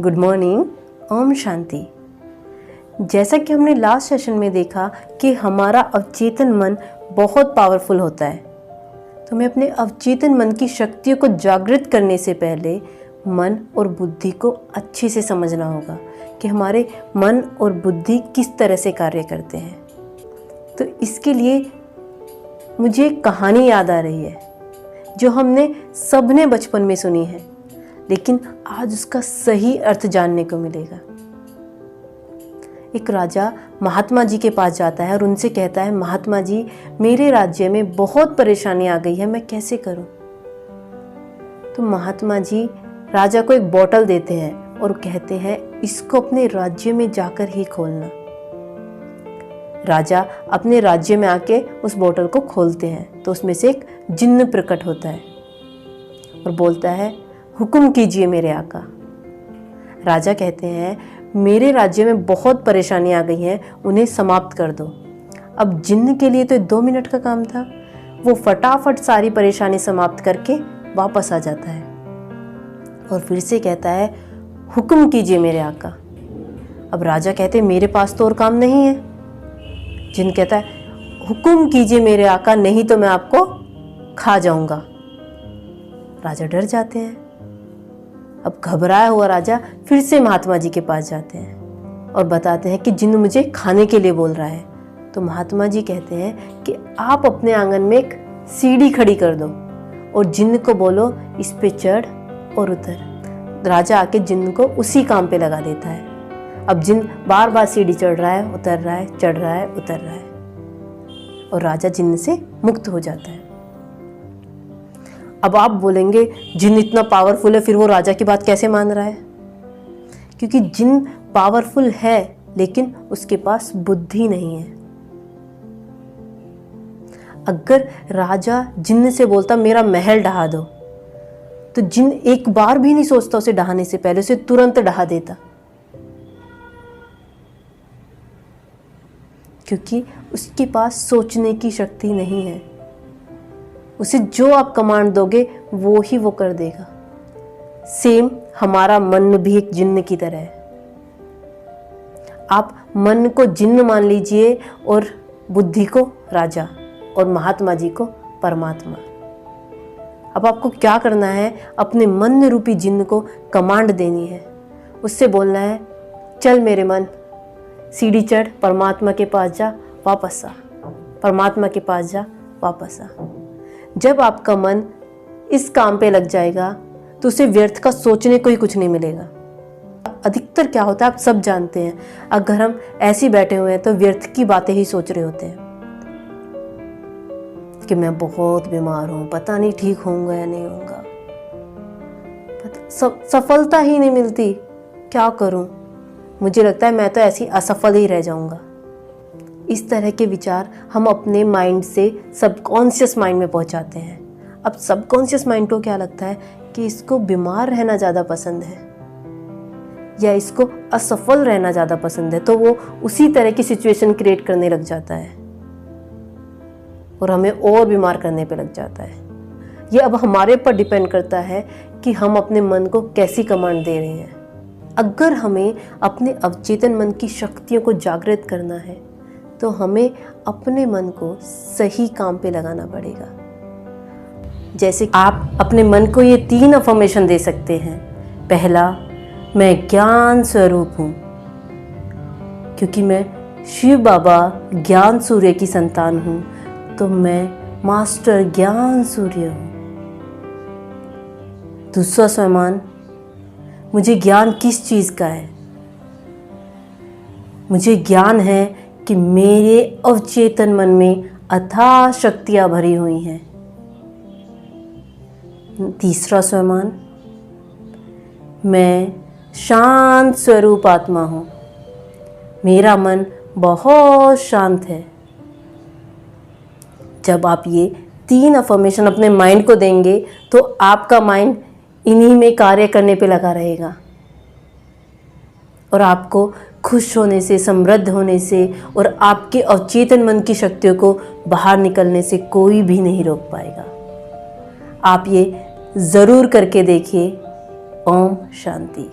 Good morning. Om Shanti. जैसा कि हमने लास्ट सेशन में देखा कि हमारा अवचेतन मन बहुत पावरफुल होता है, तो हमें अपने अवचेतन मन की शक्तियों को जागृत करने से पहले मन और बुद्धि को अच्छे से समझना होगा कि हमारे मन और बुद्धि किस तरह से कार्य करते हैं। तो इसके लिए मुझे एक कहानी याद आ रही है जो हमने सबने बचपन में सुनी है, लेकिन आज उसका सही अर्थ जानने को मिलेगा। एक राजा महात्मा जी के पास जाता है और उनसे कहता है, महात्मा जी, मेरे राज्य में बहुत परेशानी आ गई है, मैं कैसे करूं? तो महात्मा जी राजा को एक बोतल देते हैं और कहते हैं, इसको अपने राज्य में जाकर ही खोलना। राजा अपने राज्य में आके उस बोतल को खोलते हैं तो उसमें से एक जिन्न प्रकट होता है और बोलता है, हुक्म कीजिए मेरे आका। राजा कहते हैं, मेरे राज्य में बहुत परेशानी आ गई है, उन्हें समाप्त कर दो। अब जिन्न के लिए तो 2 मिनट का काम था। वो फटाफट सारी परेशानी समाप्त करके वापस आ जाता है और फिर से कहता है, हुक्म कीजिए मेरे आका। अब राजा कहते हैं, मेरे पास तो और काम नहीं है। जिन्न कहता है, हुक्म कीजिए मेरे आका, नहीं तो मैं आपको खा जाऊंगा। राजा डर जाते हैं। अब घबराया हुआ राजा फिर से महात्मा जी के पास जाते हैं और बताते हैं कि जिन्न मुझे खाने के लिए बोल रहा है। तो महात्मा जी कहते हैं कि आप अपने आंगन में एक सीढ़ी खड़ी कर दो और जिन्न को बोलो, इस पे चढ़ और उतर। राजा आके जिन्न को उसी काम पे लगा देता है। अब जिन्न बार बार सीढ़ी चढ़ रहा है, उतर रहा है, चढ़ रहा है, उतर रहा है और राजा जिन्न से मुक्त हो जाता है। अब आप बोलेंगे, जिन्न इतना पावरफुल है, फिर वो राजा की बात कैसे मान रहा है? क्योंकि जिन्न पावरफुल है लेकिन उसके पास बुद्धि नहीं है। अगर राजा जिन्न से बोलता, मेरा महल ढहा दो, तो जिन्न एक बार भी नहीं सोचता उसे ढहाने से पहले, उसे तुरंत ढहा देता, क्योंकि उसके पास सोचने की शक्ति नहीं है। उसे जो आप कमांड दोगे वो ही वो कर देगा। सेम हमारा मन भी एक जिन्न की तरह है। आप मन को जिन्न मान लीजिए और बुद्धि को राजा और महात्मा जी को परमात्मा। अब आपको क्या करना है? अपने मन रूपी जिन्न को कमांड देनी है। उससे बोलना है, चल मेरे मन, सीढ़ी चढ़, परमात्मा के पास जा, वापस आ। परमात्मा के पास जा, वापस आ। जब आपका मन इस काम पे लग जाएगा तो उसे व्यर्थ का सोचने को ही कुछ नहीं मिलेगा। अधिकतर क्या होता है, आप सब जानते हैं, अगर हम ऐसे बैठे हुए हैं तो व्यर्थ की बातें ही सोच रहे होते हैं कि मैं बहुत बीमार हूं, पता नहीं ठीक होऊंगा या नहीं होऊंगा, सफलता ही नहीं मिलती, क्या करूं, मुझे लगता है मैं तो ऐसी असफल ही रह जाऊंगा। इस तरह के विचार हम अपने माइंड से सबकॉन्शियस माइंड में पहुंचाते हैं। अब सबकॉन्शियस माइंड को क्या लगता है कि इसको बीमार रहना ज़्यादा पसंद है या इसको असफल रहना ज़्यादा पसंद है, तो वो उसी तरह की सिचुएशन क्रिएट करने लग जाता है और हमें और बीमार करने पे लग जाता है। ये अब हमारे पर डिपेंड करता है कि हम अपने मन को कैसी कमांड दे रहे हैं। अगर हमें अपने अवचेतन मन की शक्तियों को जागृत करना है तो हमें अपने मन को सही काम पे लगाना पड़ेगा। जैसे आप अपने मन को ये 3 अफर्मेशन दे सकते हैं। पहला, मैं ज्ञान स्वरूप हूँ, क्योंकि मैं शिव बाबा ज्ञान सूर्य की संतान हूँ, तो मैं मास्टर ज्ञान सूर्य हूँ। दूसरा स्वमान, मुझे ज्ञान किस चीज़ का है? मुझे ज्ञान है कि मेरे अवचेतन मन में अथाह शक्तियाँ भरी हुई हैं। तीसरा स्वमान, मैं शांत स्वरूप आत्मा हूँ, मेरा मन बहुत शांत है। जब आप ये 3 अफर्मेशन अपने माइंड को देंगे तो आपका माइंड इन्हीं में कार्य करने पे लगा रहेगा और आपको खुश होने से, समृद्ध होने से और आपके अवचेतन मन की शक्तियों को बाहर निकलने से कोई भी नहीं रोक पाएगा। आप ये ज़रूर करके देखिए। ओम शांति।